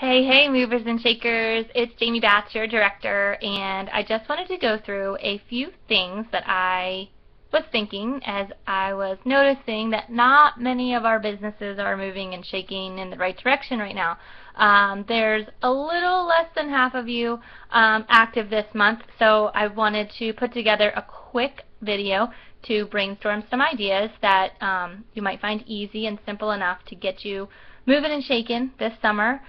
Hey, movers and shakers. It's Jamie Batts, your director, and I just wanted to go through a few things that I was thinking as I was noticing that not many of our businesses are moving and shaking in the right direction right now. There's a little less than half of you active this month, so I wanted to put together a quick video to brainstorm some ideas that you might find easy and simple enough to get you moving and shaking this summer,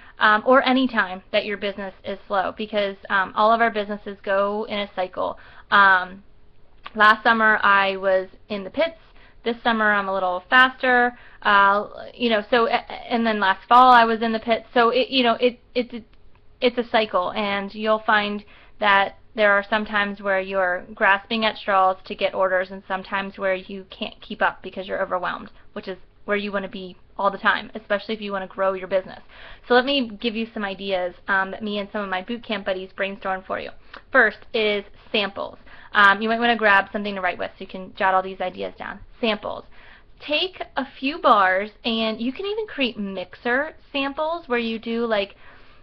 or any time that your business is slow, because all of our businesses go in a cycle. Last summer I was in the pits. This summer I'm a little faster, and then last fall I was in the pits. So it's a cycle, and you'll find that there are some times where you're grasping at straws to get orders, and sometimes where you can't keep up because you're overwhelmed, which is where you want to be all the time, especially if you want to grow your business. So let me give you some ideas that me and some of my boot camp buddies brainstormed for you. First is samples. You might want to grab something to write with so you can jot all these ideas down. Samples. Take a few bars, and you can even create mixer samples where you do like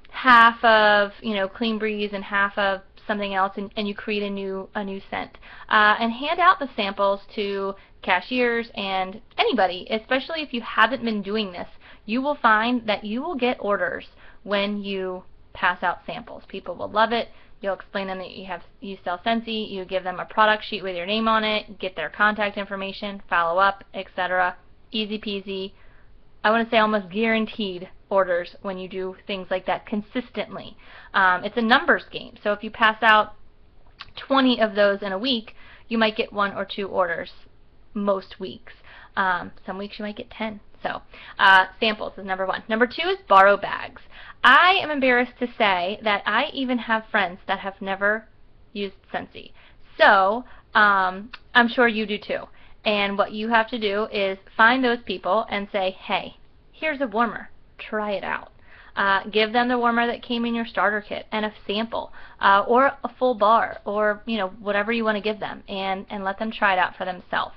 half of Clean Breeze and half of something else, and you create a new scent, and hand out the samples to cashiers and anybody. Especially if you haven't been doing this, you will find that you will get orders when you pass out samples. People will love it. You'll explain them that you sell Scentsy, you give them a product sheet with your name on it, get their contact information, follow up, etc. Easy peasy. I want to say almost guaranteed orders when you do things like that consistently. It's a numbers game, so if you pass out 20 of those in a week, you might get 1 or 2 orders most weeks. Some weeks you might get 10. So samples is number 1. Number 2 is borrow bags. I am embarrassed to say that I even have friends that have never used Scentsy. So I'm sure you do too. And what you have to do is find those people and say, hey, here's a warmer. Try it out. Give them the warmer that came in your starter kit and a sample, or a full bar, or whatever you want to give them, and let them try it out for themselves.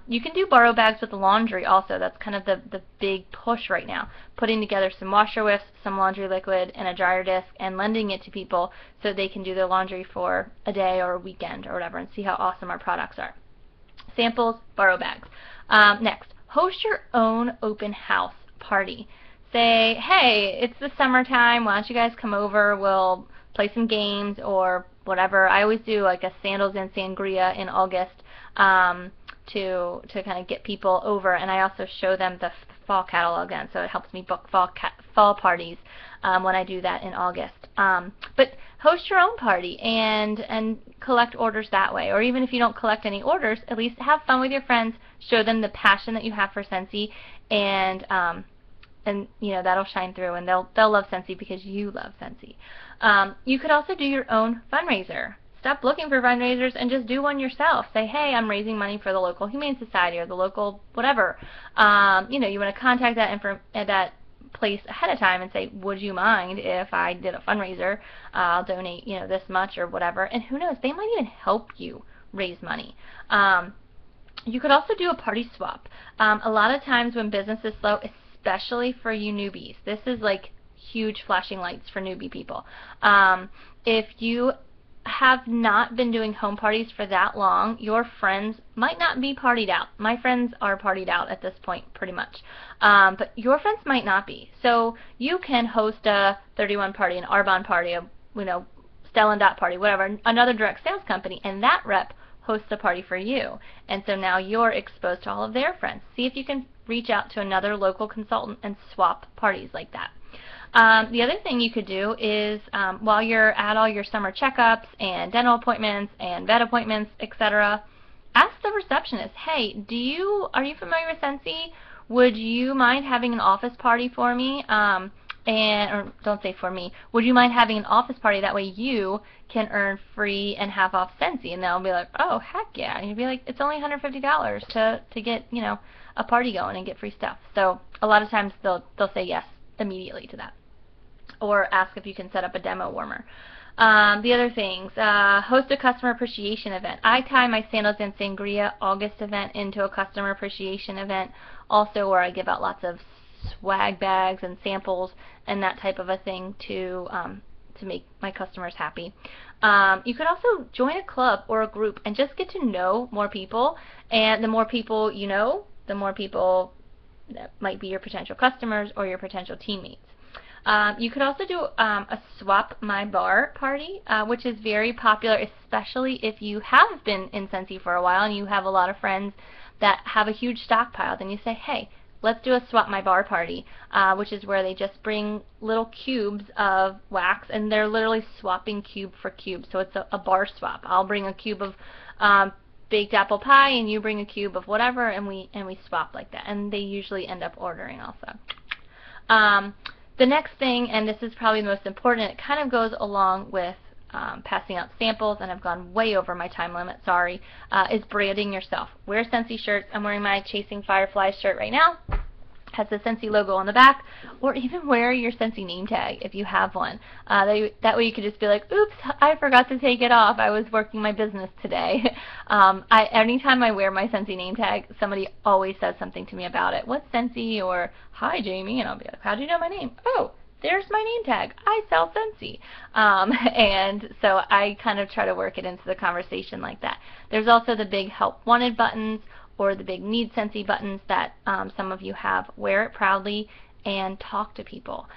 You can do borrow bags with laundry also. That's kind of the big push right now. Putting together some washer whiffs, some laundry liquid, and a dryer disc, and lending it to people so they can do their laundry for a day or a weekend or whatever, and see how awesome our products are. Samples, borrow bags. Next, host your own open house party. Say, hey, it's the summertime, why don't you guys come over, we'll play some games or whatever. I always do like a sandals and sangria in August to kind of get people over, and I also show them the fall catalog then, so it helps me book fall parties when I do that in August. But host your own party and collect orders that way. Or even if you don't collect any orders, at least have fun with your friends, show them the passion that you have for Scentsy, and that'll shine through, and they'll love Scentsy because you love Scentsy. You could also do your own fundraiser. Stop looking for fundraisers and just do one yourself. Say, hey, I'm raising money for the local Humane Society or the local whatever. You want to contact that place ahead of time and say, would you mind if I did a fundraiser? I'll donate this much or whatever. And who knows, they might even help you raise money. You could also do a party swap. A lot of times when business is slow, especially for you newbies, this is like huge flashing lights for newbie people. If you have not been doing home parties for that long, your friends might not be partied out. My friends are partied out at this point pretty much, but your friends might not be. So you can host a 31 party, an Arbonne party, a Stellan Dot party, whatever, another direct sales company, and that rep hosts a party for you. And so now you're exposed to all of their friends. See if you can reach out to another local consultant and swap parties like that. The other thing you could do is while you're at all your summer checkups and dental appointments and vet appointments, etc., ask the receptionist, hey, are you familiar with Scentsy? Would you mind having an office party for me? Or don't say for me. Would you mind having an office party? That way you can earn free and half off Scentsy. And they'll be like, oh, heck yeah. And you'll be like, it's only $150 to get a party going and get free stuff. So a lot of times they'll say yes immediately to that. Or ask if you can set up a demo warmer. The other things, host a customer appreciation event. I tie my Sandals and Sangria August event into a customer appreciation event, also where I give out lots of swag bags and samples and that type of a thing to make my customers happy. You could also join a club or a group and just get to know more people, and the more people you know, the more people that might be your potential customers or your potential teammates. You could also do a swap my bar party, which is very popular, especially if you have been in Scentsy for a while and you have a lot of friends that have a huge stockpile. Then you say, hey, let's do a swap my bar party, which is where they just bring little cubes of wax and they're literally swapping cube for cube. So it's a bar swap. I'll bring a cube of baked apple pie and you bring a cube of whatever, and we swap like that. And they usually end up ordering also. The next thing, and this is probably the most important, it kind of goes along with passing out samples, and I've gone way over my time limit, sorry, is branding yourself. Wear Scentsy shirts. I'm wearing my Chasing Fireflies shirt right now. Has the Scentsy logo on the back, or even wear your Scentsy name tag if you have one. That way you could just be like, oops, I forgot to take it off. I was working my business today. Anytime I wear my Scentsy name tag, somebody always says something to me about it. What's Scentsy? Or, hi Jamie, and I'll be like, how do you know my name? Oh, there's my name tag. I sell Scentsy. And so I kind of try to work it into the conversation like that. There's also the big help wanted buttons, or the big need Scentsy buttons that some of you have. Wear it proudly and talk to people.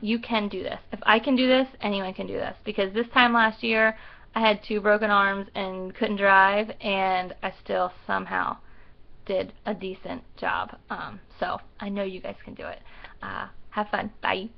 You can do this. If I can do this, anyone can do this. Because this time last year, I had 2 broken arms and couldn't drive, and I still somehow did a decent job. So I know you guys can do it. Have fun. Bye.